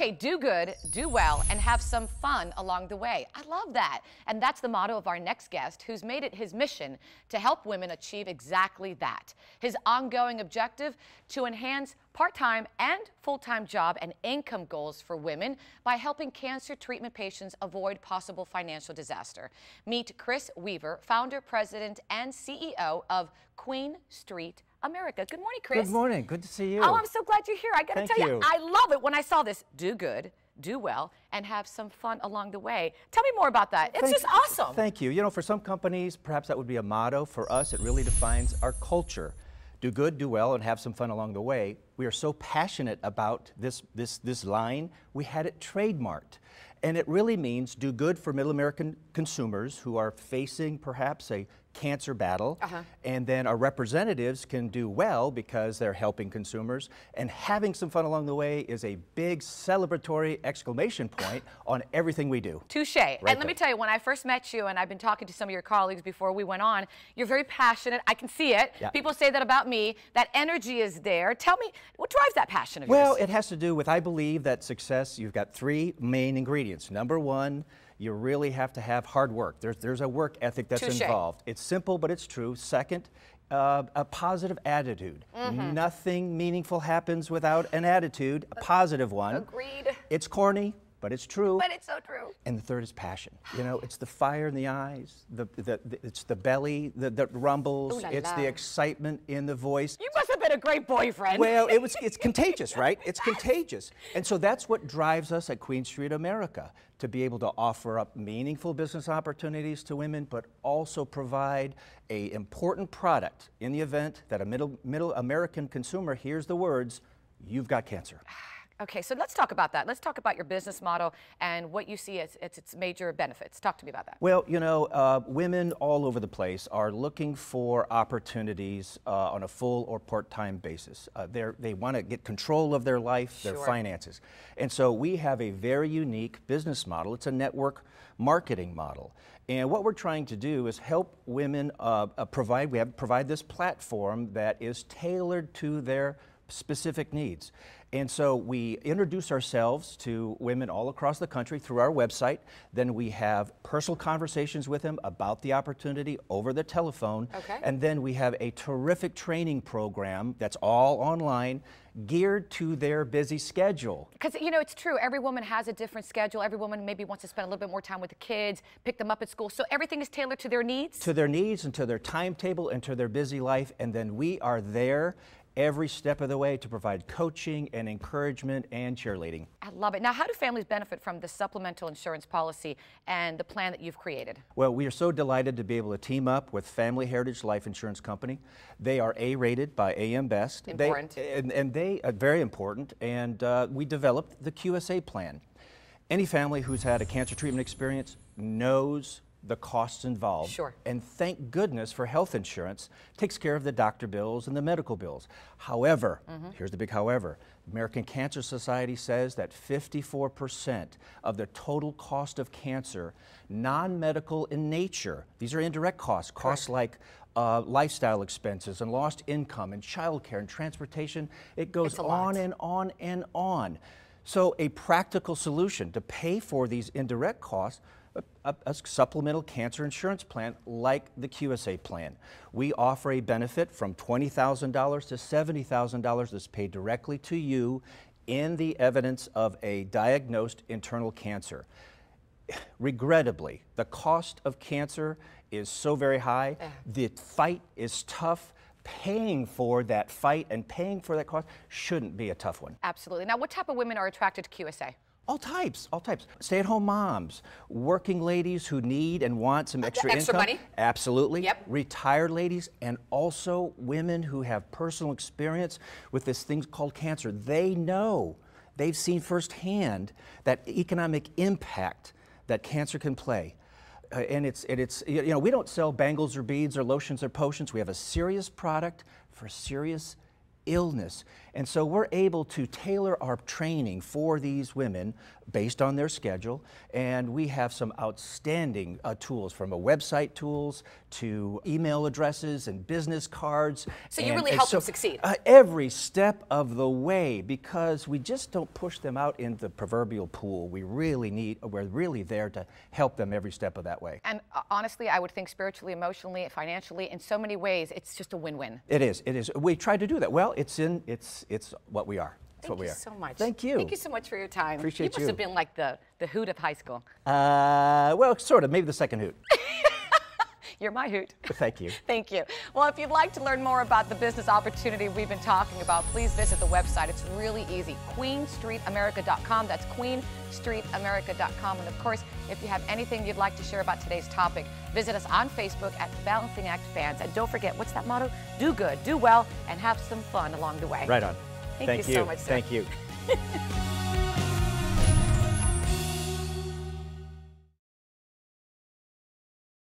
Okay, do good, do well, and have some fun along the way. I love that. And that's the motto of our next guest, who's made it his mission to help women achieve exactly that. His ongoing objective, to enhance part-time and full-time job and income goals for women by helping cancer treatment patients avoid possible financial disaster. Meet Chris Weaver, founder, president, and CEO of Queen Street America. Good morning, Chris. Good morning. Good to see you. Oh, I'm so glad you're here. I got to tell you, you, I love it when I saw this. Do good, do well, and have some fun along the way. Tell me more about that. It's just awesome. Thank you. You know, for some companies, perhaps that would be a motto. For us, it really defines our culture. Do good, do well, and have some fun along the way. We are so passionate about this line, we had it trademarked. And it really means do good for middle American consumers who are facing perhaps a cancer battle, and then our representatives can do well because they're helping consumers, and having some fun along the way is a big celebratory exclamation point on everything we do. Touche. And let me tell you, when I first met you, and I've been talking to some of your colleagues before we went on, you're very passionate. I can see it. Yeah. People say that about me. That energy is there. Tell me, what drives that passion of yours? Well, it has to do with, I believe that success, you've got three main ingredients. Number one, you really have to have hard work. There's a work ethic that's Touché. involved. It's simple, but it's true. Second, a positive attitude. Nothing meaningful happens without an attitude, a positive one. Agreed. It's corny, but it's true. But it's so true. And the third is passion. You know, it's the fire in the eyes, it's the belly that rumbles, it's the excitement in the voice. You must have been a great boyfriend. Well, it's contagious, right? It's contagious. And so that's what drives us at Queen Street America, to be able to offer up meaningful business opportunities to women, but also provide an important product in the event that a middle American consumer hears the words, "You've got cancer." Okay, so let's talk about that. Let's talk about your business model and what you see as its major benefits. Talk to me about that. Well, you know, women all over the place are looking for opportunities on a full or part-time basis. They want to get control of their life, their finances. And so we have a very unique business model. It's a network marketing model. And what we're trying to do is help women provide this platform that is tailored to their specific needs. And so we introduce ourselves to women all across the country through our website. Then we have personal conversations with them about the opportunity over the telephone. And then we have a terrific training program that's all online, geared to their busy schedule. Because, you know, it's true. Every woman has a different schedule. Every woman maybe wants to spend a little bit more time with the kids, pick them up at school. So everything is tailored to their needs? To their needs and to their timetable and to their busy life. And then we are there every step of the way to provide coaching and encouragement and cheerleading. I love it. Now, how do families benefit from the supplemental insurance policy and the plan that you've created? Well, we are so delighted to be able to team up with Family Heritage Life Insurance Company. They are A-rated by AM Best. Important. They are very important, and we developed the QSA plan. Any family who's had a cancer treatment experience knows the costs involved. Sure. And thank goodness for health insurance, takes care of the doctor bills and the medical bills. However, here's the big however, American Cancer Society says that 54% of the total cost of cancer, non-medical in nature, these are indirect costs, costs like lifestyle expenses and lost income and childcare and transportation, it goes on and on and on. So a practical solution to pay for these indirect costs, a supplemental cancer insurance plan like the QSA plan. We offer a benefit from $20,000 to $70,000 that's paid directly to you in the evidence of a diagnosed internal cancer. Regrettably, the cost of cancer is so very high, the fight is tough. Paying for that fight and paying for that cost shouldn't be a tough one. Absolutely. Now, what type of women are attracted to QSA? All types, all types. Stay-at-home moms, working ladies who need and want some extra income. Money. Absolutely. Yep. Retired ladies, and also women who have personal experience with this thing called cancer. They know, they've seen firsthand that economic impact that cancer can play. And it's, you know, we don't sell bangles or beads or lotions or potions. We have a serious product for serious illness. And so we're able to tailor our training for these women based on their schedule. And we have some outstanding tools, from website tools to email addresses and business cards. So you really help them succeed. Every step of the way, because we just don't push them out in the proverbial pool. We're really there to help them every step of that way. And honestly, I would think spiritually, emotionally, financially, in so many ways, it's just a win-win. It is. We try to do that. Well, it's what we are. Thank you so much. Thank you. Thank you so much for your time. Appreciate you. You must have been like the hoot of high school. Well, sort of. Maybe the second hoot. You're my hoot. Thank you. Thank you. Well, if you'd like to learn more about the business opportunity we've been talking about, please visit the website. It's really easy. QueenStreetAmerica.com. That's QueenStreetAmerica.com. And of course, if you have anything you'd like to share about today's topic, visit us on Facebook at Balancing Act Fans. And don't forget, what's that motto? Do good, do well, and have some fun along the way. Right on. Thank you so much, sir. Thank you.